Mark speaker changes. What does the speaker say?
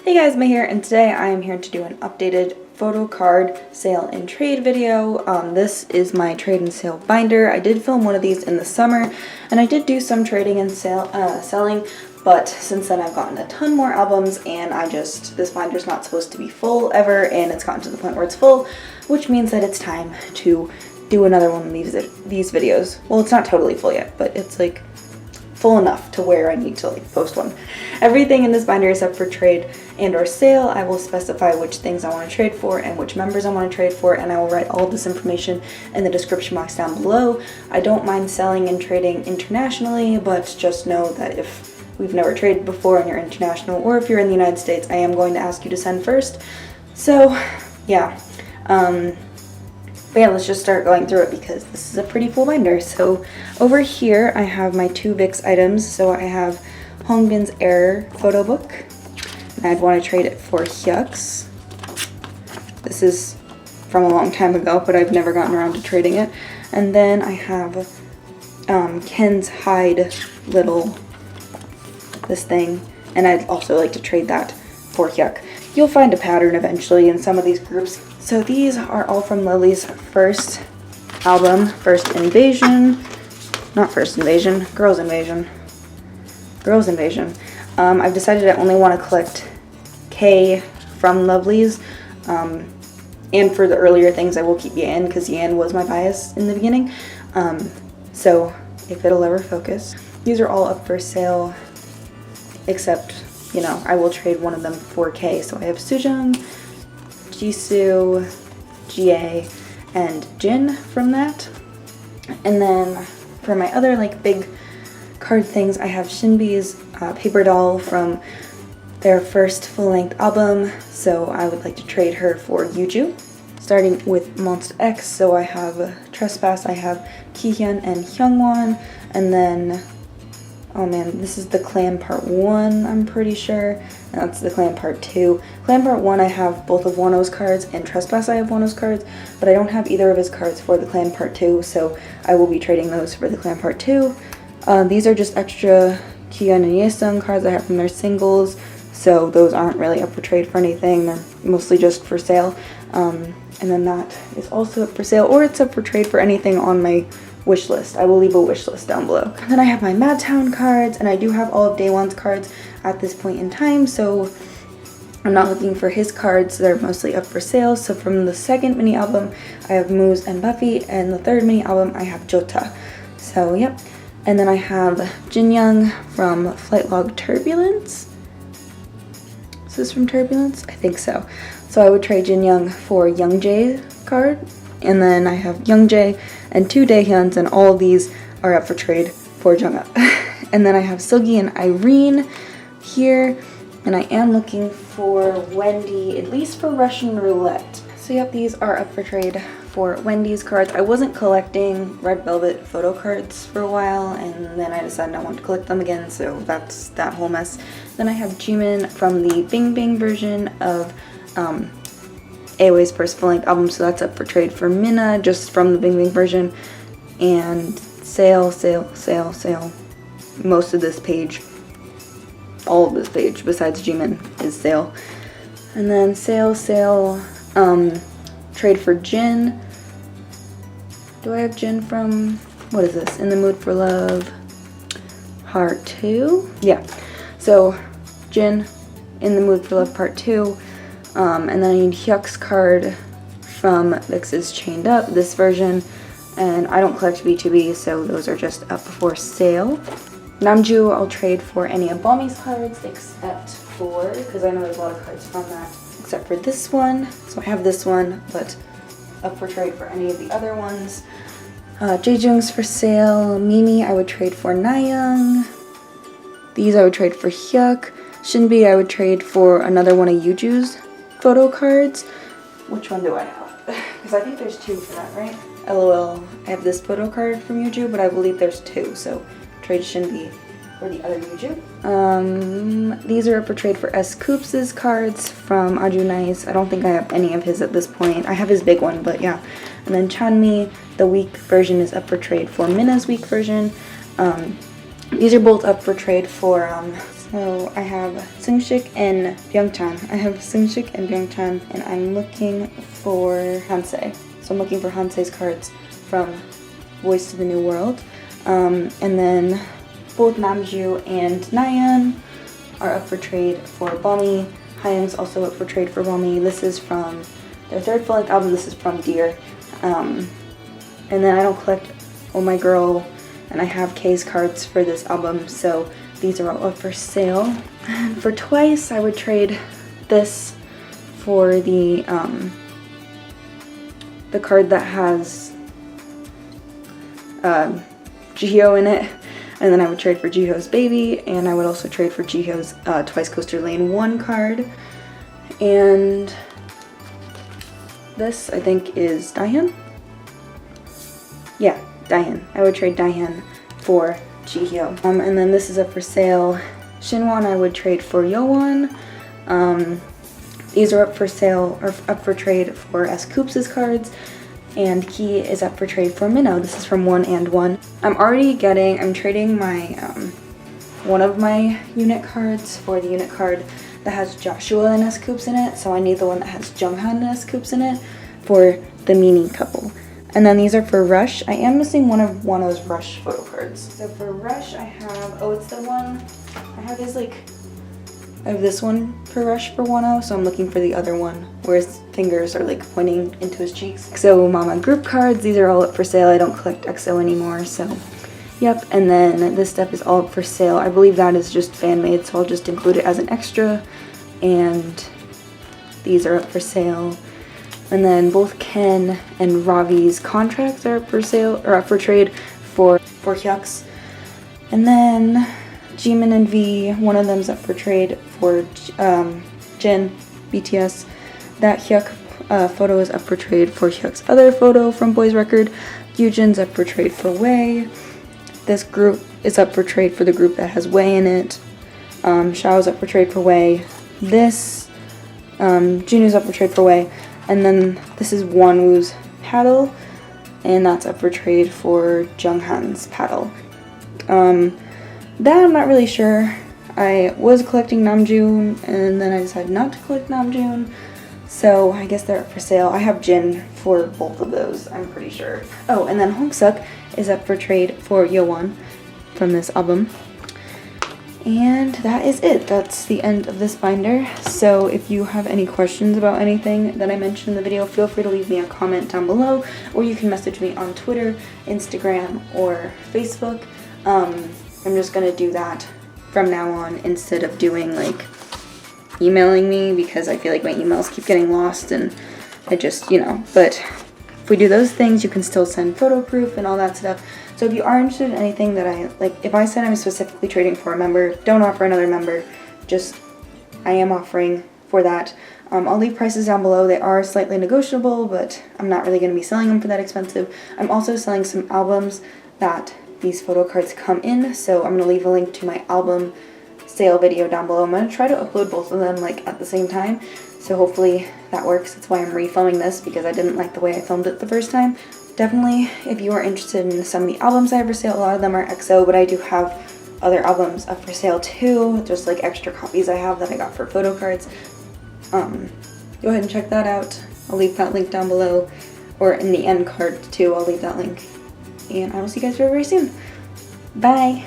Speaker 1: Hey guys, May here, and today I am here to do an updated photo card sale and trade video. This is my trade and sale binder. I did film one of these in the summer, and I did do some trading and selling, but since then I've gotten a ton more albums, and this binder's not supposed to be full ever, and it's gotten to the point where it's full, which means that it's time to do another one of these videos. Well, it's not totally full yet, but it's like full enough to where I need to post one. Everything in this binder is up for trade and or sale. I will specify which things I want to trade for and which members I want to trade for, and I will write all this information in the description box down below. I don't mind selling and trading internationally, but just know that if we've never traded before and you're international, or if you're in the United States, I am going to ask you to send first. So yeah, but yeah, let's just start going through it because this is a pretty full binder. So over here I have my two VIXX items. So I have Hongbin's Error photo book, and I'd want to trade it for Hyuk's. This is from a long time ago, but I've never gotten around to trading it. And then I have Ken's Hide this thing, and I'd also like to trade that for Hyuk. You'll find a pattern eventually in some of these groups. So these are all from Lily's first album, Girls Invasion. I've decided I only want to collect K from Lovely's, and for the earlier things I will keep Yan because Yan was my bias in the beginning. So if it'll ever focus. These are all up for sale, except, you know, I will trade one of them for K. So I have Sujung, Jisoo, GA, and Jin from that. And then for my other big card things, I have Shinbi's paper doll from their first full-length album, so I would like to trade her for Yuju. Starting with Monster X, so I have Trespass, I have Kyuhyun and Hyungwon, and then, oh man, this is the Clan Part 1, I'm pretty sure, and that's the Clan Part 2. Clan Part 1 I have both of Wano's cards, and Trespass I have Wano's cards, but I don't have either of his cards for the Clan Part 2, so I will be trading those for the Clan Part 2. These are just extra Kyuhyun and Yesung cards I have from their singles, so those aren't really up for trade for anything, they're mostly just for sale. And then that is also up for sale, or it's up for trade for anything on my wish list. I will leave a wish list down below. And then I have my Madtown cards, and I do have all of Daewon's cards at this point in time, so I'm not looking for his cards. They're mostly up for sale. So from the second mini album, I have Moose and Buffy, and the third mini album, I have Jota. So yep. And then I have Jinyoung from Flight Log Turbulence. Is this from Turbulence? I think so. So I would trade Jinyoung for Youngjae's card. And then I have Youngjae and two Daehyuns, and all of these are up for trade for Jungkook. And then I have Seulgi and Irene here. And I am looking for Wendy, at least for Russian Roulette. So yep, these are up for trade for Wendy's cards. I wasn't collecting Red Velvet photo cards for a while, and then I decided I wanted to collect them again, so that's that whole mess. Then I have Jimin from the Bing Bing version of AOI's first full-length album, so that's up for trade for Minna, just from the Bing Bing version. And sale. Most of this page, all of this page, besides Jimin, is sale. And then sale, trade for Jin. Do I have Jin from, what is this? In the Mood for Love, Part 2? Yeah. So, Jin, In the Mood for Love, Part 2. And then I need Hyuk's card from VIXX's Chained Up, this version. And I don't collect B2B, so those are just up for sale. Namju, I'll trade for any of Balmi's cards, except for, because I know there's a lot of cards from that, except for this one. So I have this one, but up for trade for any of the other ones. Jaejung's for sale. Mimi I would trade for Nayoung. These I would trade for Hyuk. Shinbi I would trade for another one of Yuju's photo cards. Which one do I have? Because I think there's two for that, right? LOL, I have this photo card from Yuju, but I believe there's two, so trade Shinbi for the other Yuju. These are up for trade for S. Coops' cards from Ajunai's. I don't think I have any of his at this point. I have his big one, but yeah. And then Chanmi, the weak version, is up for trade for Minna's weak version. These are both up for trade for So I have Seungshik and Byungchan. And I'm looking for Hansei. So I'm looking for Hansei's cards from Voice to the New World. And then both Namju and Nayeon are up for trade for Balmy. Hayoung's also up for trade for Balmy. This is from their third full-length album. This is from Dear. And then I don't collect Oh My Girl, and I have K's cards for this album, so these are all up for sale. For Twice, I would trade this for the card that has Jihyo in it, and then I would trade for Jihyo's Baby, and I would also trade for Jihyo's Twice Coaster Lane 1 card. And this, I think, is Daehyun? Yeah, Daehyun. I would trade Daehyun for Jihyo. And then this is up for sale. Shinwon I would trade for Yeowon. These are up for sale, or up for trade for S. Coops' cards. And Key is up for trade for Minnow. This is from 1&1. I'm trading my, one of my unit cards for the unit card that has Joshua and S. Coops in it. So I need the one that has Junghan and S. Coops in it for the Meaning couple. And then these are for Rush. I am missing one of Wano's Rush photo cards. So for Rush, I have, it's the one, I have this one for Rush for Wano, so I'm looking for the other one where his fingers are like pointing into his cheeks. EXO Mama group cards, these are all up for sale. I don't collect EXO anymore, so yep. And then this stuff is all up for sale. I believe that is just fan made, so I'll just include it as an extra. And these are up for sale. And then both Ken and Ravi's contracts are up for sale, or up for trade for Hyux. And then Jimin and V, one of them's up for trade for Jin, BTS. That Hyuk photo is up for trade for Hyuk's other photo from Boys Record. Kyuhyun's up for trade for Wei. This group is up for trade for the group that has Wei in it. Xiao's up for trade for Wei. This, Junu's up for trade for Wei. And then this is Wonwoo's paddle, and that's up for trade for Junghan's paddle. That I'm not really sure. I was collecting Namjoon, and then I decided not to collect Namjoon, so I guess they're up for sale. I have Jin for both of those, I'm pretty sure. Oh, and then Hongsuk is up for trade for Yeowon from this album. And that is it. That's the end of this binder. So if you have any questions about anything that I mentioned in the video, feel free to leave me a comment down below, or you can message me on Twitter, Instagram, or Facebook. I'm just gonna do that from now on instead of doing like emailing me, because I feel like my emails keep getting lost and I just, but if we do those things, you can still send photo proof and all that stuff. So if you are interested in anything that if I said I'm specifically trading for a member, don't offer another member, just, I am offering for that. I'll leave prices down below. They are slightly negotiable, but I'm not really going to be selling them for that expensive. I'm also selling some albums that these photo cards come in, so I'm going to leave a link to my album sale video down below. I'm going to try to upload both of them at the same time, so hopefully that works. That's why I'm refilming this, because I didn't like the way I filmed it the first time. Definitely, if you are interested in some of the albums I have for sale, a lot of them are EXO, but I do have other albums up for sale too, just like extra copies I have that I got for photo cards. Go ahead and check that out. I'll leave that link down below, or in the end card too, I'll leave that link. And I will see you guys very, very soon. Bye!